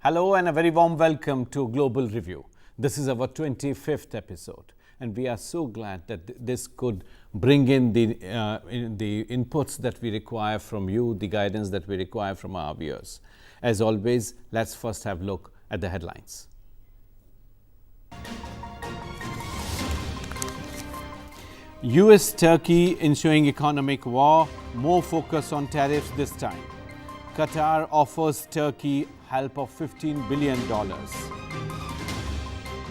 Hello and a very warm welcome to Global Review. This is our 25th episode and we are so glad that this could bring in the inputs that we require from you, the guidance that we require from our viewers. As always, let's first have a look at the headlines. US-Turkey ensuing economic war, more focus on tariffs this time. Qatar offers Turkey help of $15 billion.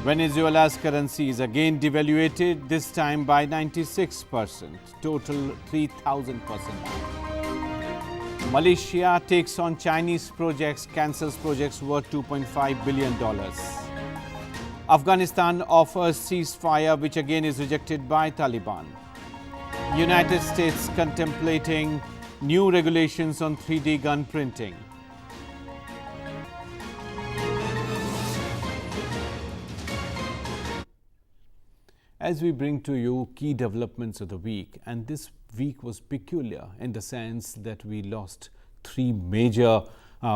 Venezuela's currency is again devaluated, this time by 96%, total 3,000%. Malaysia takes on Chinese projects, cancels projects worth $2.5 billion. Afghanistan offers ceasefire, which again is rejected by Taliban. United States contemplating new regulations on 3D gun printing. As we bring to you key developments of the week, and this week was peculiar in the sense that we lost three major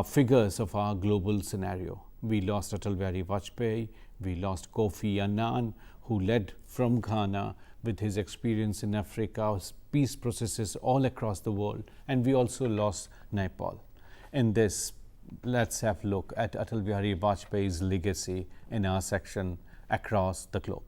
figures of our global scenario. We lost Atal Vajpayee, we lost Kofi Annan, who led from Ghana with his experience in Africa, peace processes all across the world, and we also lost Nepal. In this, let's have a look at Atal Vajpayee's legacy in our section Across the Globe.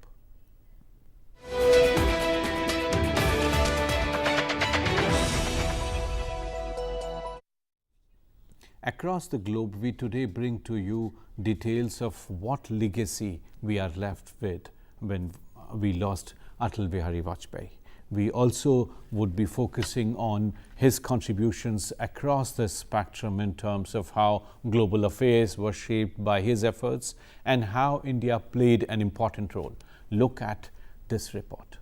Across the globe, we today bring to you details of what legacy we are left with when we lost Atal Bihari Vajpayee. We also would be focusing on his contributions across the spectrum in terms of how global affairs were shaped by his efforts and how India played an important role. Look at this report.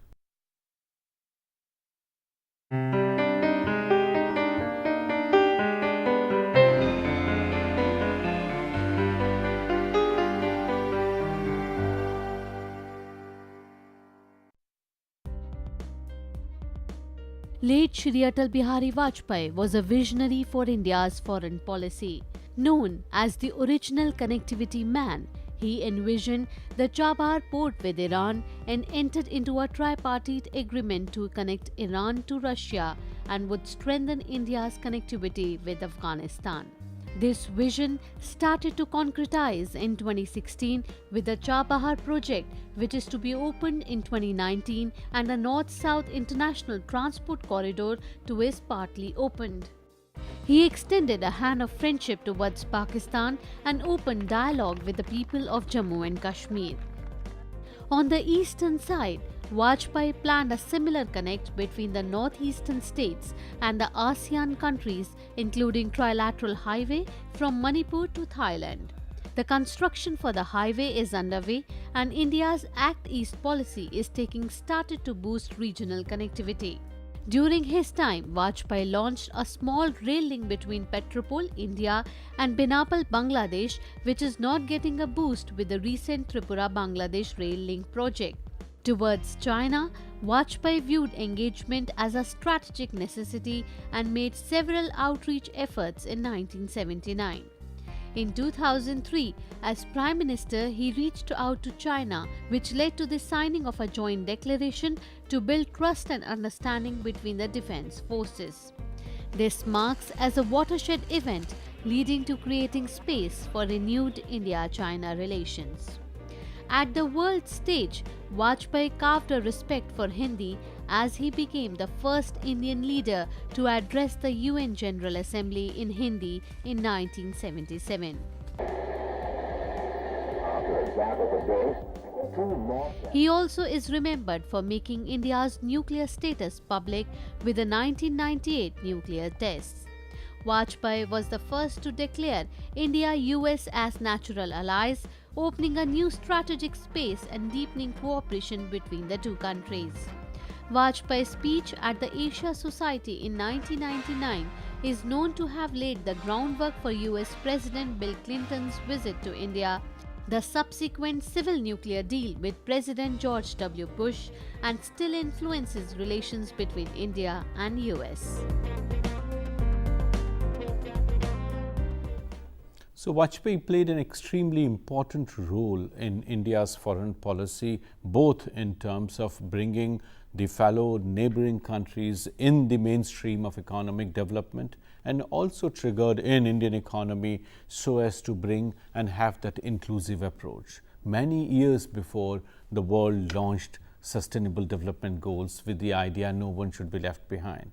Late Shri Atal Bihari Vajpayee was a visionary for India's foreign policy. Known as the original connectivity man, he envisioned the Chabahar port with Iran and entered into a tripartite agreement to connect Iran to Russia and would strengthen India's connectivity with Afghanistan. This vision started to concretize in 2016 with the Chabahar project, which is to be opened in 2019, and a North-South international transport corridor to is partly opened. He extended a hand of friendship towards Pakistan and opened dialogue with the people of Jammu and Kashmir. On the eastern side, Vajpayee planned a similar connect between the northeastern states and the ASEAN countries, including trilateral highway from Manipur to Thailand. The construction for the highway is underway and India's Act East policy is started to boost regional connectivity. During his time, Vajpayee launched a small rail link between Petropol, India and Binapal, Bangladesh, which is not getting a boost with the recent Triupra-Bangladesh rail link project. Towards China, Vajpayee viewed engagement as a strategic necessity and made several outreach efforts in 1979. In 2003, as Prime Minister, he reached out to China, which led to the signing of a joint declaration to build trust and understanding between the defense forces. This marks as a watershed event leading to creating space for renewed India-China relations. At the world stage, Vajpayee carved a respect for Hindi as he became the first Indian leader to address the UN General Assembly in Hindi in 1977. He also is remembered for making India's nuclear status public with the 1998 nuclear tests. Vajpayee was the first to declare India-US as natural allies, opening a new strategic space and deepening cooperation between the two countries. Vajpayee's speech at the Asia Society in 1999 is known to have laid the groundwork for US President Bill Clinton's visit to India, the subsequent civil nuclear deal with President George W. Bush, and still influences relations between India and US. So Vajpayee played an extremely important role in India's foreign policy, both in terms of bringing the fellow neighboring countries in the mainstream of economic development, and also triggered in Indian economy so as to bring and have that inclusive approach. Many years before the world launched Sustainable Development Goals with the idea no one should be left behind.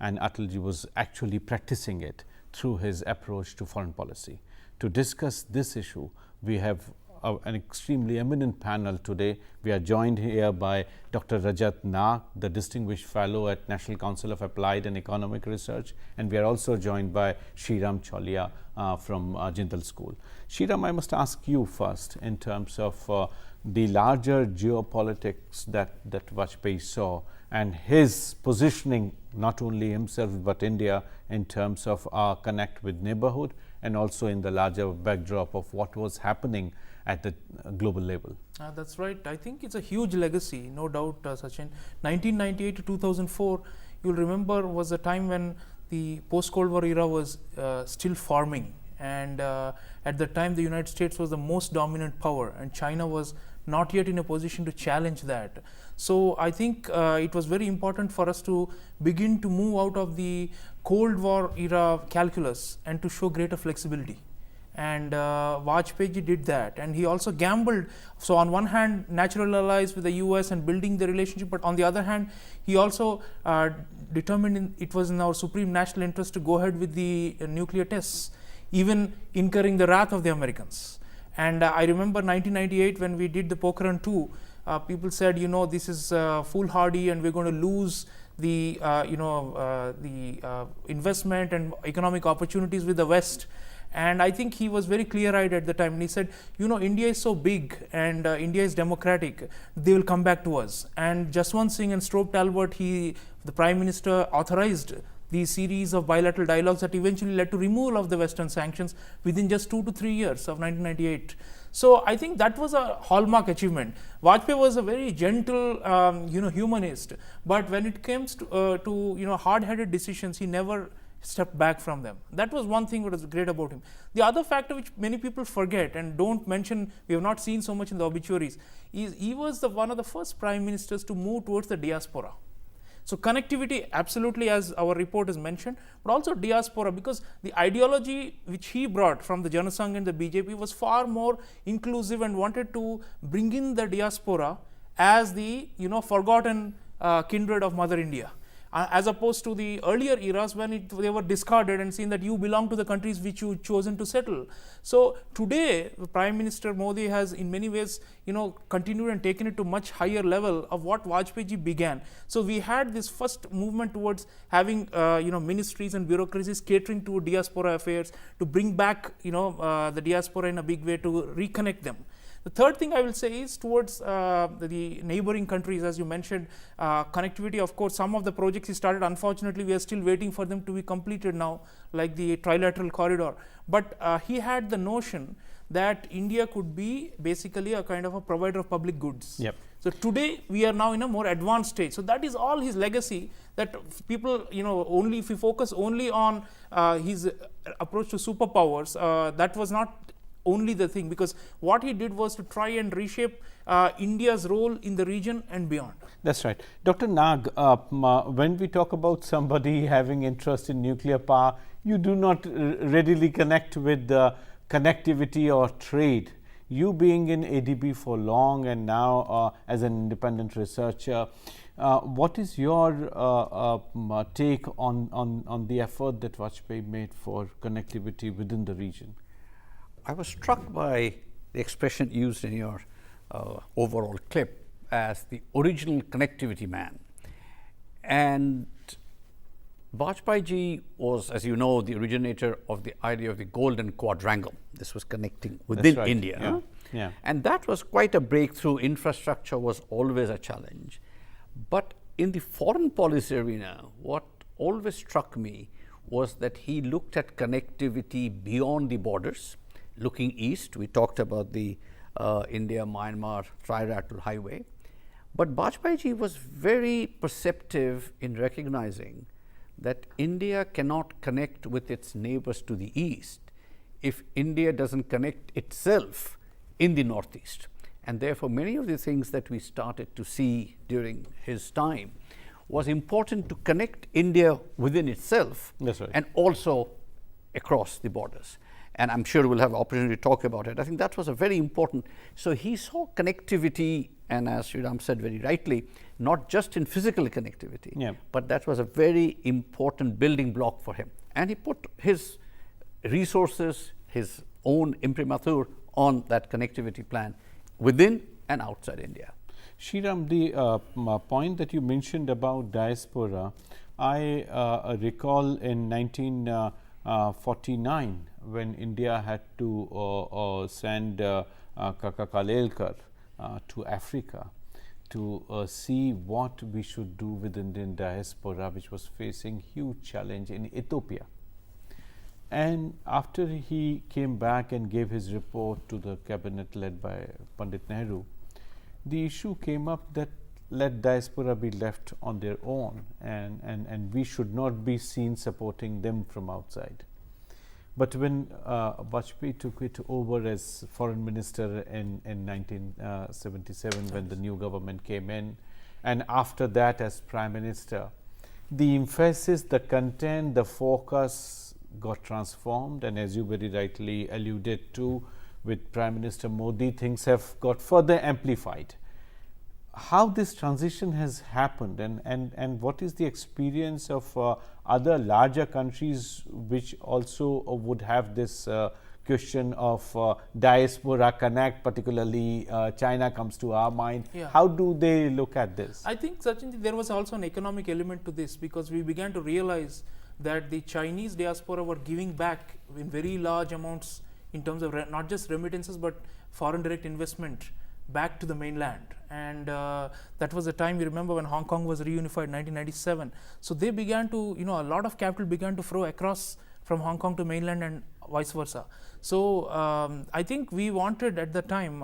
And Atalji was actually practicing it through his approach to foreign policy. To discuss this issue, we have an extremely eminent panel today. We are joined here by Dr. Rajat Nag, the Distinguished Fellow at National Council of Applied and Economic Research, and we are also joined by Sreeram Chaulia from Jindal School. Sreeram, I must ask you first in terms of the larger geopolitics that Vajpayee saw and his positioning, not only himself but India, in terms of our connect with neighborhood and also in the larger backdrop of what was happening at the global level. That's right. I think it's a huge legacy, no doubt, Sachin. 1998 to 2004, you'll remember, was a time when the post-Cold War era was still forming, and at the time the United States was the most dominant power and China was not yet in a position to challenge that. So I think it was very important for us to begin to move out of the Cold War era calculus and to show greater flexibility. And Vajpayee did that, and he also gambled. So on one hand, natural allies with the US and building the relationship, but on the other hand, he also determined it was in our supreme national interest to go ahead with the nuclear tests, even incurring the wrath of the Americans. And I remember 1998 when we did the Pokhran II, people said, this is foolhardy and we're going to lose the investment and economic opportunities with the West. And I think he was very clear-eyed at the time, and he said, India is so big and India is democratic, they will come back to us. And Jaswant Singh and Strobe Talbot, the Prime Minister, authorized the series of bilateral dialogues that eventually led to removal of the Western sanctions within just 2 to 3 years of 1998. So I think that was a hallmark achievement. Vajpayee was a very gentle, humanist, but when it comes to hard-headed decisions, he never stepped back from them. That was one thing that was great about him. The other factor which many people forget and don't mention, we have not seen so much in the obituaries, is he was one of the first prime ministers to move towards the diaspora. So connectivity, absolutely, as our report has mentioned, but also diaspora, because the ideology which he brought from the Janasangh and the BJP was far more inclusive and wanted to bring in the diaspora as the forgotten kindred of Mother India. As opposed to the earlier eras when they were discarded and seen that you belong to the countries which you chosen to settle. So today, Prime Minister Modi has in many ways, continued and taken it to much higher level of what Vajpayee began. So we had this first movement towards having, ministries and bureaucracies catering to diaspora affairs, to bring back, the diaspora in a big way, to reconnect them. The third thing I will say is towards the neighboring countries, as you mentioned, connectivity. Of course, some of the projects he started, unfortunately, we are still waiting for them to be completed now, like the trilateral corridor. But he had the notion that India could be basically a kind of a provider of public goods. Yep. So today we are now in a more advanced stage. So that is all his legacy, that people, only if we focus only on his approach to superpowers, that was not only the thing, because what he did was to try and reshape India's role in the region and beyond. That's right. Dr. Nag, when we talk about somebody having interest in nuclear power, you do not readily connect with connectivity or trade. You being in ADB for long and now as an independent researcher, what is your take on the effort that Vajpayee made for connectivity within the region? I was struck by the expression used in your overall clip as the original connectivity man. And Vajpayee ji was, as you know, the originator of the idea of the golden quadrangle. This was connecting within India. Yeah. Yeah. And that was quite a breakthrough. Infrastructure was always a challenge. But in the foreign policy arena, what always struck me was that he looked at connectivity beyond the borders. Looking east, we talked about the India-Myanmar trilateral highway. But Vajpayee ji was very perceptive in recognizing that India cannot connect with its neighbors to the east if India doesn't connect itself in the Northeast. And therefore, many of the things that we started to see during his time was important to connect India within itself. That's right. And also across the borders. And I'm sure we'll have opportunity to talk about it. I think that was a very important. So he saw connectivity, and as Sreeram said very rightly, not just in physical connectivity, Yeah. but that was a very important building block for him. And he put his resources, his own imprimatur on that connectivity plan within and outside India. Sreeram, the point that you mentioned about diaspora, I recall in 1949 when India had to send Kaka Kalelkar to Africa to see what we should do with Indian diaspora, which was facing huge challenge in Ethiopia. And after he came back and gave his report to the cabinet led by Pandit Nehru, the issue came up that let diaspora be left on their own, and we should not be seen supporting them from outside. But when Vajpayee took it over as foreign minister in 1977, when the new government came in, and after that as prime minister, the emphasis, the content, the focus got transformed, and as you very rightly alluded to, with Prime Minister Modi, things have got further amplified. How this transition has happened, and what is the experience of other larger countries which also would have this question of diaspora connect, particularly China comes to our mind. Yeah. How do they look at this? I think, Sachin, there was also an economic element to this, because we began to realize that the Chinese diaspora were giving back in very large amounts in terms of not just remittances but foreign direct investment back to the mainland. And that was the time, we remember, when Hong Kong was reunified in 1997. So they began to, a lot of capital began to flow across from Hong Kong to mainland and vice versa. So I think we wanted at the time,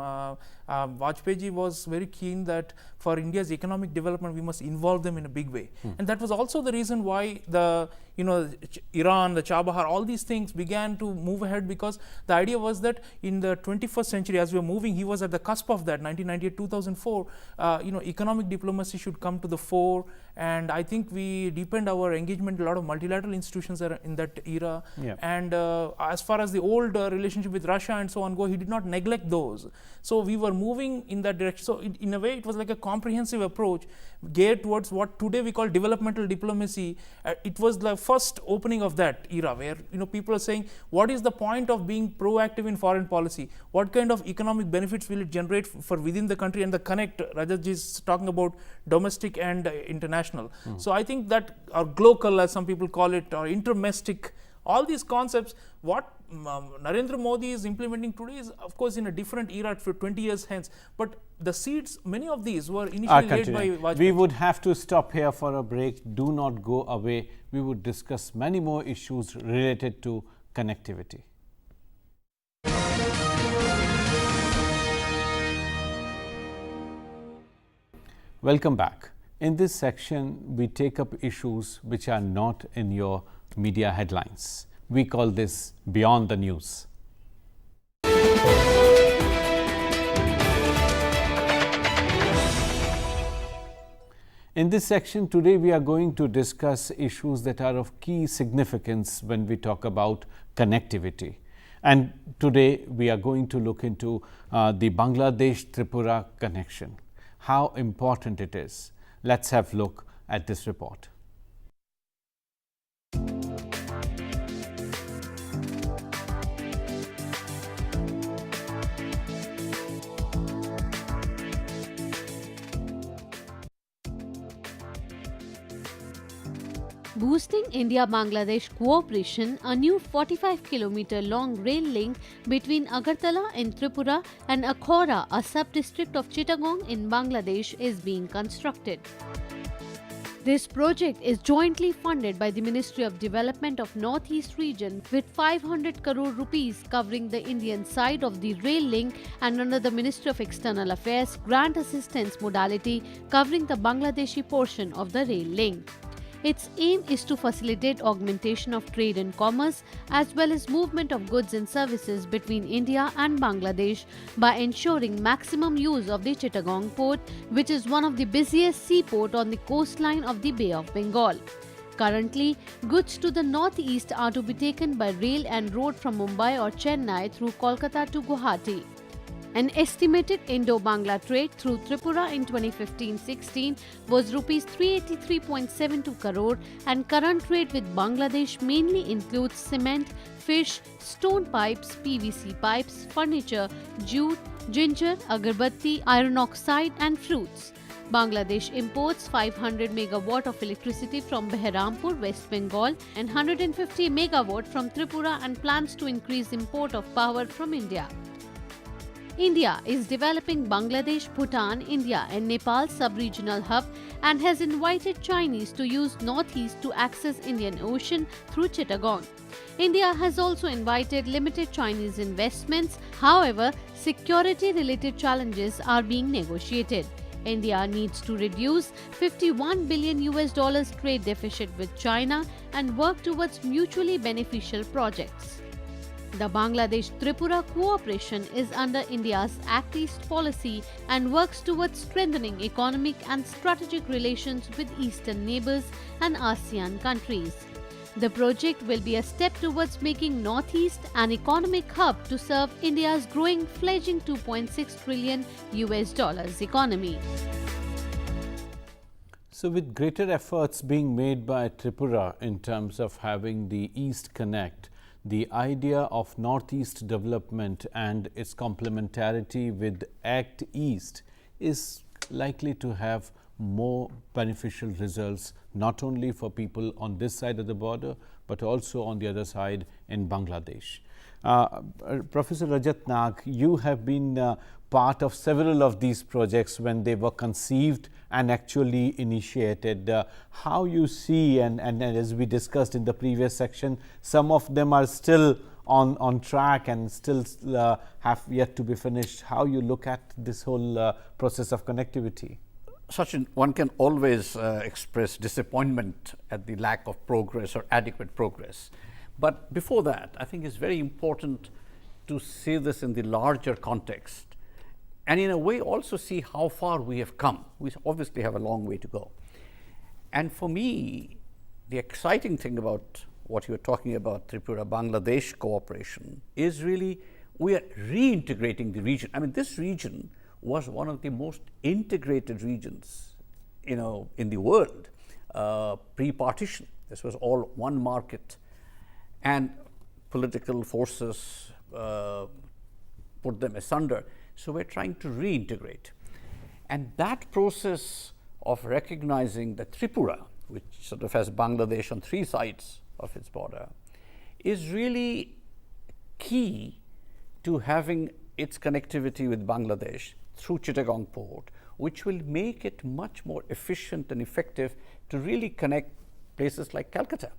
Vajpayee ji was very keen that for India's economic development we must involve them in a big way. And that was also the reason why the Iran, the Chabahar, all these things began to move ahead, because the idea was that in the 21st century, as we were moving, he was at the cusp of that, 1998, 2004, economic diplomacy should come to the fore. And I think we deepened our engagement, a lot of multilateral institutions are in that era. Yeah. And as far as the old relationship with Russia and so on go, he did not neglect those. So we were moving in that direction. So in a way, it was like a comprehensive approach geared towards what today we call developmental diplomacy. It was the first opening of that era, where people are saying, what is the point of being proactive in foreign policy? What kind of economic benefits will it generate for within the country? And the connect, Rajat ji is talking about domestic and international. So I think that, or glocal as some people call it, or intermestic, all these concepts, what Narendra Modi is implementing today is, of course, in a different era for 20 years hence. But the seeds, many of these were initially laid by Vajpayee. We would have to stop here for a break. Do not go away. We would discuss many more issues related to connectivity. Welcome back. In this section, we take up issues which are not in your media headlines. We call this Beyond the News. In this section today, we are going to discuss issues that are of key significance when we talk about connectivity. And today, we are going to look into the Bangladesh-Tripura connection, how important it is. Let's have a look at this report. Boosting India-Bangladesh cooperation, a new 45-kilometer long rail link between Agartala in Tripura and Akhora, a sub-district of Chittagong in Bangladesh, is being constructed. This project is jointly funded by the Ministry of Development of Northeast Region with 500 crore rupees covering the Indian side of the rail link, and under the Ministry of External Affairs grant assistance modality covering the Bangladeshi portion of the rail link. Its aim is to facilitate augmentation of trade and commerce as well as movement of goods and services between India and Bangladesh by ensuring maximum use of the Chittagong port, which is one of the busiest seaport on the coastline of the Bay of Bengal. Currently, goods to the northeast are to be taken by rail and road from Mumbai or Chennai through Kolkata to Guwahati. An estimated Indo-Bangla trade through Tripura in 2015-16 was Rs 383.72 crore, and current trade with Bangladesh mainly includes cement, fish, stone pipes, PVC pipes, furniture, jute, ginger, agarbatti, iron oxide and fruits. Bangladesh imports 500 megawatt of electricity from Behrampur, West Bengal and 150 megawatt from Tripura and plans to increase import of power from India. India is developing Bangladesh, Bhutan, India and Nepal sub-regional hub and has invited Chinese to use northeast to access Indian Ocean through Chittagong. India has also invited limited Chinese investments. However, security-related challenges are being negotiated. India needs to reduce $51 billion trade deficit with China and work towards mutually beneficial projects. The Bangladesh-Tripura cooperation is under India's Act East policy and works towards strengthening economic and strategic relations with eastern neighbors and ASEAN countries. The project will be a step towards making Northeast an economic hub to serve India's growing fledgling $2.6 trillion economy. So, with greater efforts being made by Tripura in terms of having the East Connect, the idea of Northeast development and its complementarity with Act East is likely to have more beneficial results, not only for people on this side of the border, but also on the other side in Bangladesh. Professor Rajat Nag, you have been part of several of these projects when they were conceived and actually initiated. How you see, and as we discussed in the previous section, some of them are still on track and still have yet to be finished. How you look at this whole process of connectivity? Sachin, one can always express disappointment at the lack of progress or adequate progress. But before that, I think it's very important to see this in the larger context and in a way also see how far we have come. We obviously have a long way to go. And for me, the exciting thing about what you're talking about, Tripura-Bangladesh cooperation, is really we are reintegrating the region. I mean, this region was one of the most integrated regions, in the world pre-partition. This was all one market, and political forces put them asunder. So we're trying to reintegrate, and that process of recognizing that Tripura, which sort of has Bangladesh on three sides of its border, is really key to having its connectivity with Bangladesh through Chittagong port, which will make it much more efficient and effective to really connect places like Calcutta,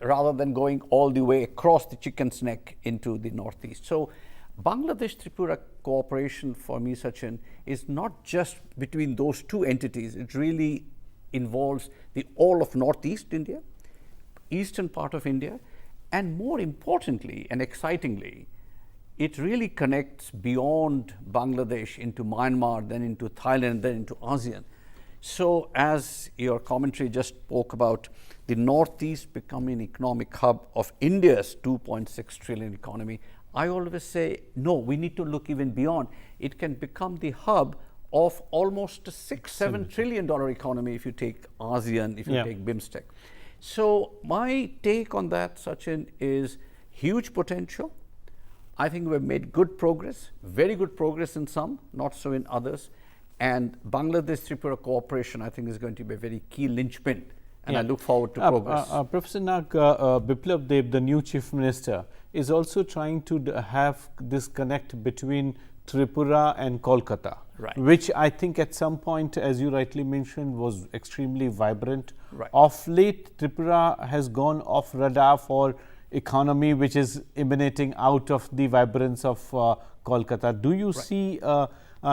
rather than going all the way across the chicken's neck into the northeast. So Bangladesh-Tripura cooperation for me, Sachin, is not just between those two entities. It really involves the all of northeast India, eastern part of India, and more importantly and excitingly, it really connects beyond Bangladesh into Myanmar, then into Thailand, then into ASEAN. So as your commentary just spoke about, the Northeast becoming an economic hub of India's $2.6 trillion economy, I always say, no, we need to look even beyond. It can become the hub of almost a $6-7 trillion economy if you take ASEAN, if you take BIMSTEC. So my take on that, Sachin, is huge potential. I think we've made good progress, very good progress in some, not so in others. And Bangladesh-Tripura cooperation, I think, is going to be a very key linchpin. And I look forward to progress. Professor Nag, Biplab Deb, the new Chief Minister, is also trying to have this connect between Tripura and Kolkata, which I think at some point, as you rightly mentioned, was extremely vibrant. Of late, Tripura has gone off radar for economy, which is emanating out of the vibrance of Kolkata. Do you see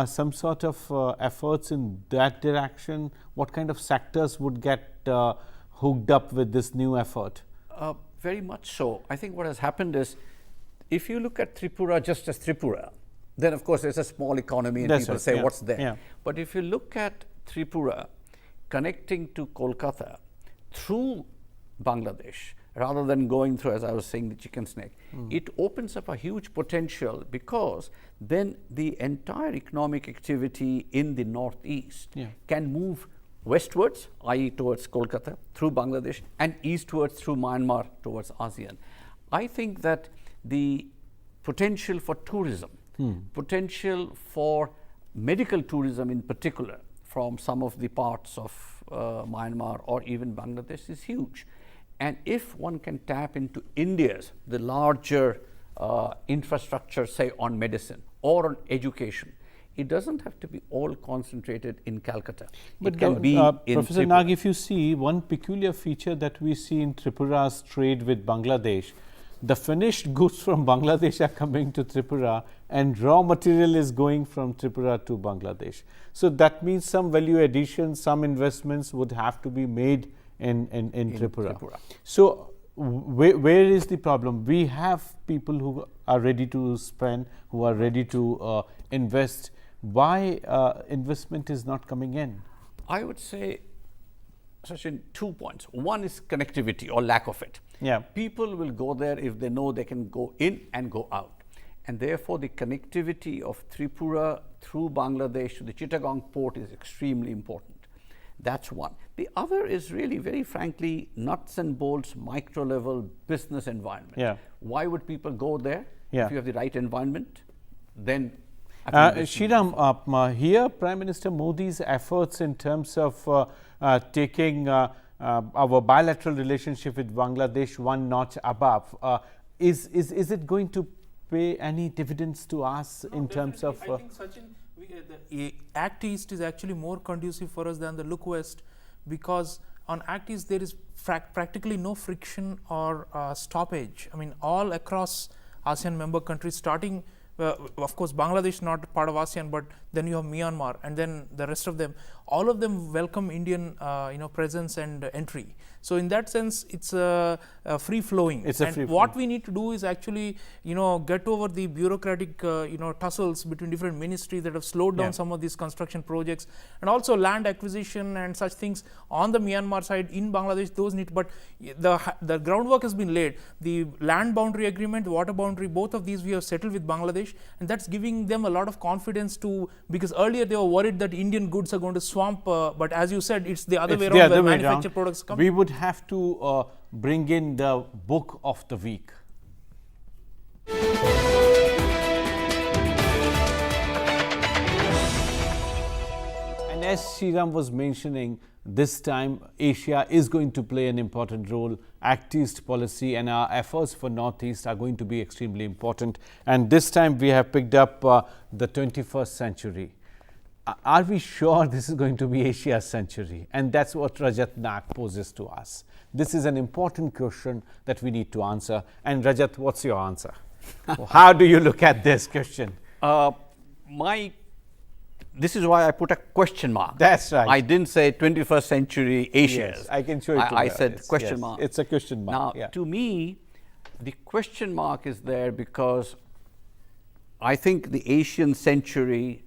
some sort of efforts in that direction? What kind of sectors would get hooked up with this new effort? Very much so. I think what has happened is, if you look at Tripura just as Tripura, then of course it's a small economy and That's people right, say, yeah, what's there? yeah. But if you look at Tripura connecting to Kolkata through Bangladesh, rather than going through, as I was saying, the chicken snake, it opens up a huge potential, because then the entire economic activity in the northeast Yeah. can move westwards, i.e. towards Kolkata, through Bangladesh, and eastwards through Myanmar towards ASEAN. I think that the potential for tourism, potential for medical tourism in particular from some of the parts of Myanmar or even Bangladesh is huge. And if one can tap into India's, the larger infrastructure, say on medicine or on education, it doesn't have to be all concentrated in Calcutta. But it can be in Professor Tripura. Nag, if you see one peculiar feature that we see in Tripura's trade with Bangladesh, the finished goods from Bangladesh are coming to Tripura and raw material is going from Tripura to Bangladesh. So that means some value addition, some investments would have to be made in Tripura. So where is the problem? We have people who are ready to spend, who are ready to invest. Why investment is not coming in? I would say, Sachin, 2 points. One is connectivity or lack of it. Yeah. People will go there if they know they can go in and go out. And therefore, the connectivity of Tripura through Bangladesh to the Chittagong port is extremely important. That's one. The other is really, very frankly, nuts and bolts, micro level business environment. Yeah. Why would people go there? Yeah. If you have the right environment, then I think Sreeram, here Prime Minister Modi's efforts in terms of taking our bilateral relationship with Bangladesh one notch above, is it going to pay any dividends to us in terms of? I think, Sachin, the Act East is actually more conducive for us than the Look West, because on Act East there is practically no friction or stoppage. I mean, all across ASEAN member countries, starting of course Bangladesh not part of ASEAN, but then you have Myanmar and then the rest of them, all of them welcome Indian presence and entry. So in that sense, it's free flowing. What we need to do is actually get over the bureaucratic tussles between different ministries that have slowed down some of these construction projects, and also land acquisition and such things on the Myanmar side. In Bangladesh, those need, but the groundwork has been laid. The land boundary agreement, water boundary, both of these we have settled with Bangladesh, and that's giving them a lot of confidence to, because earlier they were worried that Indian goods are going to swamp, but as you said, it's the other way around, where manufactured products come. We would have to bring in the book of the week. And as Sreeram was mentioning, this time Asia is going to play an important role. Act East policy and our efforts for Northeast are going to be extremely important. And this time we have picked up the 21st century. Are we sure this is going to be Asia's century? And that's what Rajat Nag poses to us. This is an important question that we need to answer. And Rajat, what's your answer? How do you look at this question? This is why I put a question mark. That's right. I didn't say 21st century Asia. Yes, I can show it to you. I said question mark. It's a question mark. Now, to me, the question mark is there because I think the Asian century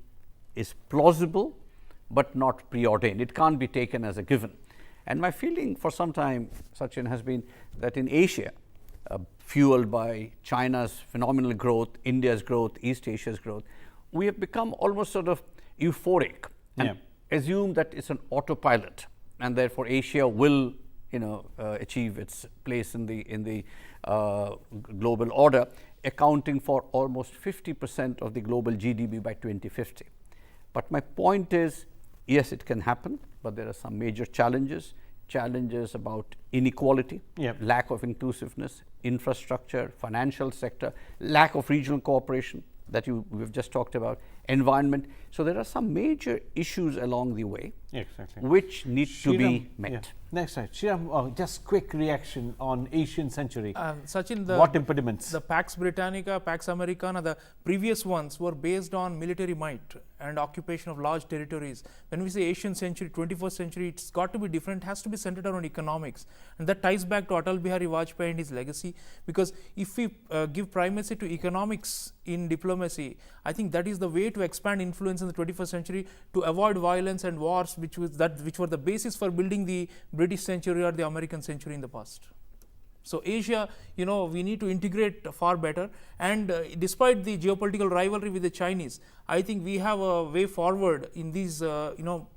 is plausible, but not preordained. It can't be taken as a given. And my feeling for some time, Sachin, has been that in Asia, fueled by China's phenomenal growth, India's growth, East Asia's growth, we have become almost sort of euphoric and assume that it's an autopilot, and therefore Asia will, achieve its place in the global order, accounting for almost 50% of the global GDP by 2050. But my point is, yes, it can happen, but there are some major challenges about inequality, lack of inclusiveness, infrastructure, financial sector, lack of regional cooperation that we've just talked about, environment. So there are some major issues along the way, Exactly. which need to be met. Yeah. Next slide. Sreeram, just quick reaction on Asian century. Sachin, What impediments? the Pax Britannica, Pax Americana, the previous ones were based on military might and occupation of large territories. When we say Asian century, 21st century, it's got to be different, it has to be centered around economics. And that ties back to Atal Bihari Vajpayee and his legacy, because if we give primacy to economics in diplomacy, I think that is the way to expand influence in the 21st century, to avoid violence and wars, which were the basis for building the British century or the American century in the past. So Asia, we need to integrate far better, and despite the geopolitical rivalry with the Chinese, I think we have a way forward in these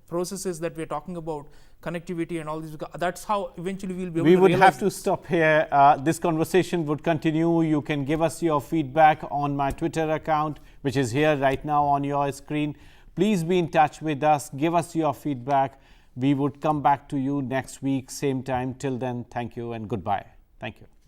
processes that we are talking about, connectivity and all this. That's how eventually we'll be able to We would realize have to stop here. This conversation would continue. You can give us your feedback on my Twitter account, which is here right now on your screen. Please be in touch with us. Give us your feedback. We would come back to you next week, same time. Till then, thank you and goodbye. Thank you.